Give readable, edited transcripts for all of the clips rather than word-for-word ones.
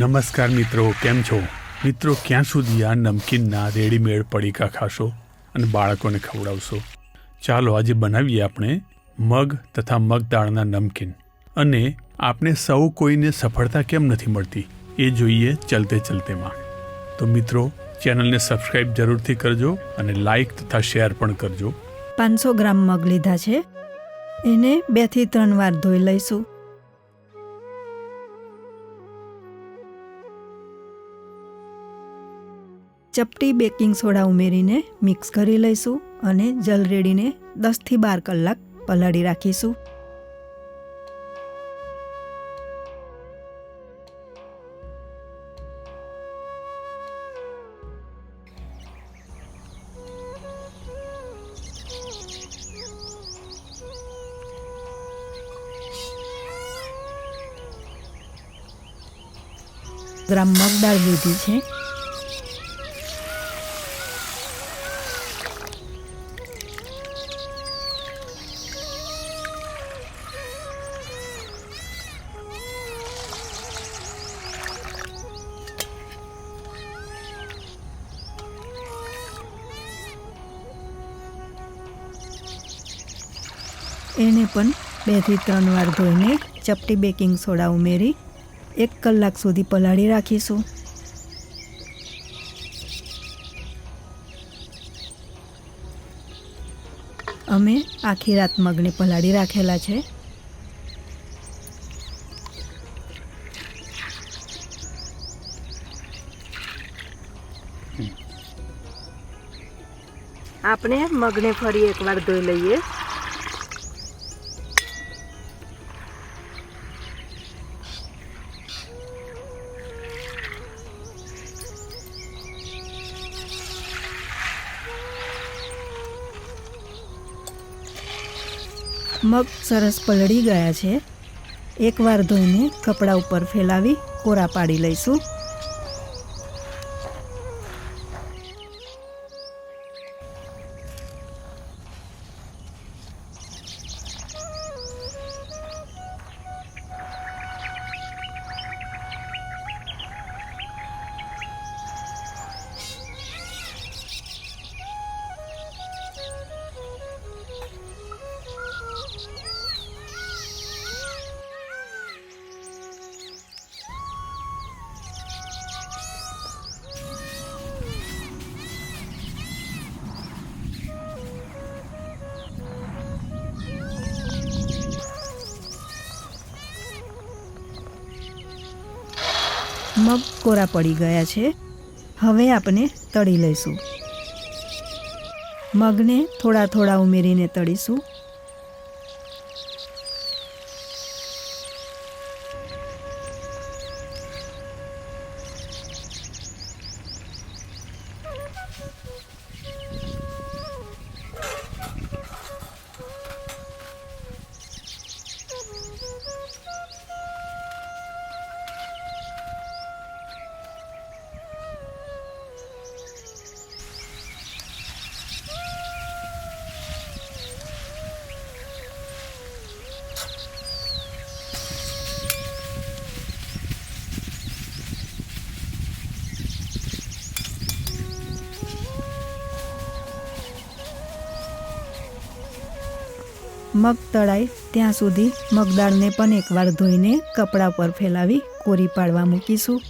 નમસ્કાર મિત્રો, કેમ છો? મિત્રો, ક્યાં સુધી આ નમકીનના રેડીમેડ પડીકા ખાશો અને બાળકોને ખવડાવશો? ચાલો આજે બનાવીએ આપણે મગ તથા મગ દાળના નમકીન. અને આપણે સૌ કોઈને સફળતા કેમ નથી મળતી એ જોઈએ ચલતે ચલતેમાં. તો મિત્રો, ચેનલને સબસ્ક્રાઈબ જરૂરથી કરજો અને લાઈક તથા શેર પણ કરજો. 500 ગ્રામ મગ લીધા છે. એને 2 થી 3 વાર ધોઈ લઈશું. ચપટી બેકિંગ સોડા ઉમેરીને મિક્સ કરી લઈશું અને જલરેડીને 10 થી 12 કલાક પલાળી રાખીશું. ગ્રામ મગ દાળ લીધી છે. એને પણ 2 થી 3 વાર ધોઈને ચપટી બેકિંગ સોડા ઉમેરી 1 કલાક સુધી પલાળી રાખીશું. અમે આખી રાત મગને પલાળી રાખેલા છે. આપણે મગને ફરી એકવાર ધોઈ લઈએ. મગ સરસ પલળી ગયા છે. એકવાર ધોઈને કપડા ઉપર ફેલાવી કોરા પાડી લઈશું. મગ કોરા પડી ગયા છે. હવે આપણે તળી લઈશું. મગને થોડા થોડા ઉમેરીને તળીશું. મગ તળાય ત્યાં સુધી મગદાળને પણ એકવાર ધોઈને કપડા પર ફેલાવી કોરી પાડવા મૂકીશું.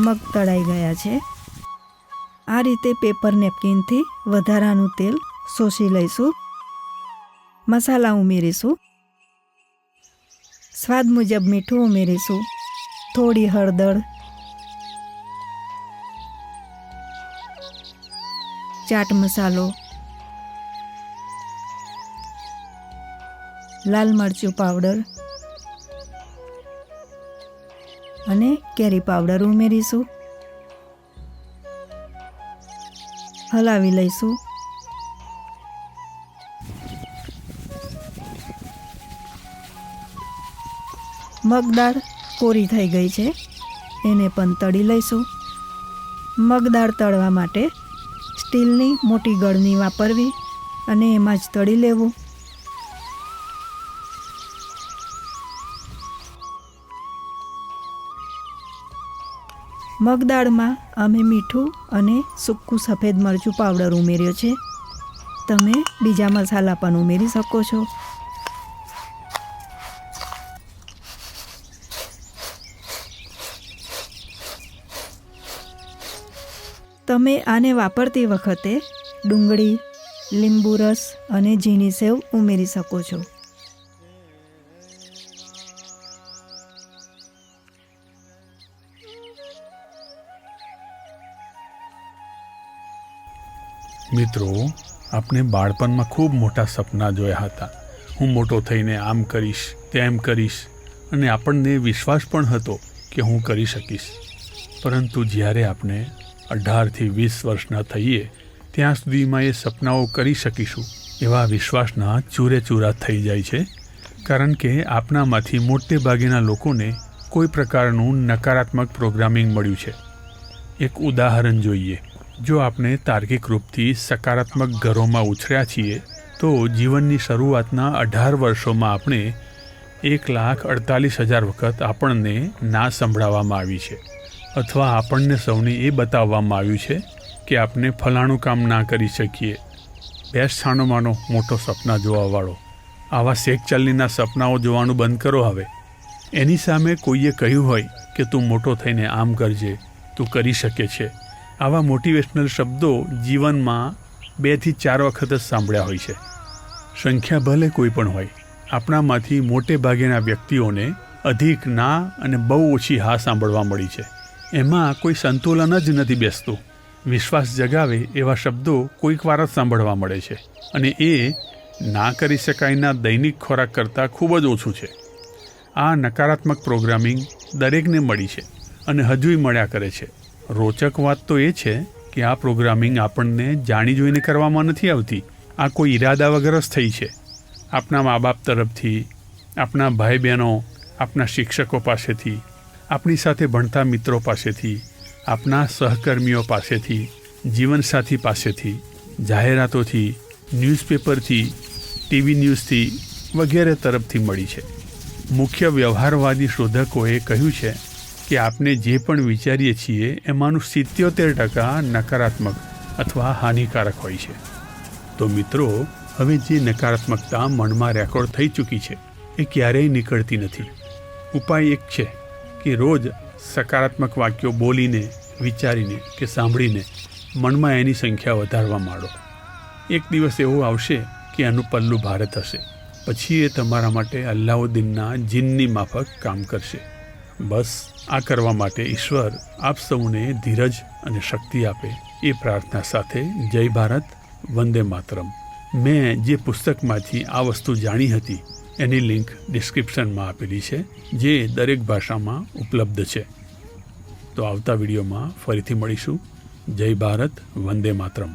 મગ તળાઈ ગયા છે. આ રીતે પેપર નેપકિનથી વધારાનું તેલ શોષી લઈશું. મસાલા ઉમેરીશું. સ્વાદ મુજબ મીઠું ઉમેરીશું. થોડી હળદર, ચાટ મસાલો, લાલ મરચું પાવડર, અને કેરી પાવડર ઉમેરીશું. હલાવી લઈશું. મગદાળ કોરી થઈ ગઈ છે, એને પણ તળી લઈશું. મગદાળ તળવા માટે સ્ટીલની મોટી ગળણી વાપરવી અને એમાં જ તળી લેવું. મગદાળમાં અમે મીઠું અને સૂકું સફેદ મરચું પાવડર ઉમેર્યો છે. તમે બીજા મસાલા પણ ઉમેરી શકો છો. તમે આને વાપરતી વખતે ડુંગળી, લીંબુ રસ અને ઝીણી સેવ ઉમેરી શકો છો. મિત્રો, આપણે બાળપણમાં ખૂબ મોટા સપના જોયા હતા. હું મોટો થઈને આમ કરીશ, તેમ કરીશ, અને આપણને વિશ્વાસ પણ હતો કે હું કરી શકીશ. પરંતુ જ્યારે આપણે 18થી 20 વર્ષના થઈએ ત્યાં સુધીમાં એ સપનાઓ કરી શકીશું એવા વિશ્વાસના ચૂરેચૂરા થઈ જાય છે. કારણ કે આપણામાંથી મોટે ભાગેના લોકોને કોઈ પ્રકારનું નકારાત્મક પ્રોગ્રામિંગ મળ્યું છે. એક ઉદાહરણ જોઈએ. જો આપણે તાર્કિક રૂપથી સકારાત્મક ઘરોમાં ઉછર્યા છીએ તો જીવનની શરૂઆતના 18 વર્ષોમાં આપણે 1,48,000 વખત આપણને ના સંભળાવવામાં આવી છે, અથવા આપણને સૌને એ બતાવવામાં આવ્યું છે કે આપણે ફલાણું કામ ના કરી શકીએ. બેસ્ટ છાનોમાનો મોટો સપના જોવાવાળો, આવા શેકચાલનીના સપનાઓ જોવાનું બંધ કરો હવે. એની સામે કોઈએ કહ્યું હોય કે તું મોટો થઈને આમ કરજે, તું કરી શકે છે. આવા મોટિવેશનલ શબ્દો જીવનમાં 2 થી 4 વખત જ સાંભળ્યા હોય છે. સંખ્યા ભલે કોઈ પણ હોય, આપણામાંથી મોટે ભાગેના વ્યક્તિઓને અધિક ના અને બહુ ઓછી હા સાંભળવા મળી છે. એમાં કોઈ સંતુલન જ નથી બેસતું. વિશ્વાસ જગાવે એવા શબ્દો કોઈક વાર જ સાંભળવા મળે છે, અને એ ના કરી શકાયના દૈનિક ખોરાક કરતાં ખૂબ જ ઓછું છે. આ નકારાત્મક પ્રોગ્રામિંગ દરેકને મળી છે અને હજુય મળ્યા કરે છે. રોચક વાત તો એ છે કે આ પ્રોગ્રામિંગ આપણને જાણી જોઈને કરવામાં નથી આવતી. આ કોઈ ઈરાદા વગર જ થઈ છે. આપણા મા બાપ તરફથી, આપણા ભાઈ બહેનો, આપણા શિક્ષકો પાસેથી, આપણી સાથે ભણતા મિત્રો પાસેથી, આપણા સહકર્મીઓ પાસેથી, જીવનસાથી પાસેથી, જાહેરાતોથી, ન્યૂઝપેપરથી, ટીવી ન્યૂઝથી વગેરે તરફથી મળી છે. મુખ્ય વ્યવહારવાદી શોધકોએ કહ્યું છે કે આપણે જે પણ વિચારીએ છીએ એમાંનું 77% નકારાત્મક અથવા હાનિકારક હોય છે. તો મિત્રો, હવે જે નકારાત્મકતા મનમાં રેકોર્ડ થઈ ચૂકી છે એ ક્યારેય નીકળતી નથી. ઉપાય એક છે કે રોજ સકારાત્મક વાક્યો બોલીને, વિચારીને કે સાંભળીને મનમાં એની સંખ્યા વધારવા માંડો. એક દિવસ એવો આવશે કે એનું પલ્લું ભારે થશે. પછી એ તમારા માટે અલ્લાઉદ્દીનના જીનની માફક કામ કરશે. બસ આ કરવા માટે ઈશ્વર આપ સૌને ધીરજ અને શક્તિ આપે એ પ્રાર્થના સાથે જય ભારત, વંદે માતરમ. મેં જે પુસ્તકમાંથી આ વસ્તુ જાણી હતી એની લિંક ડિસ્ક્રિપ્શનમાં આપેલી છે, જે દરેક ભાષામાં ઉપલબ્ધ છે. તો આવતા વિડીયોમાં ફરીથી મળીશું. જય ભારત, વંદે માતરમ.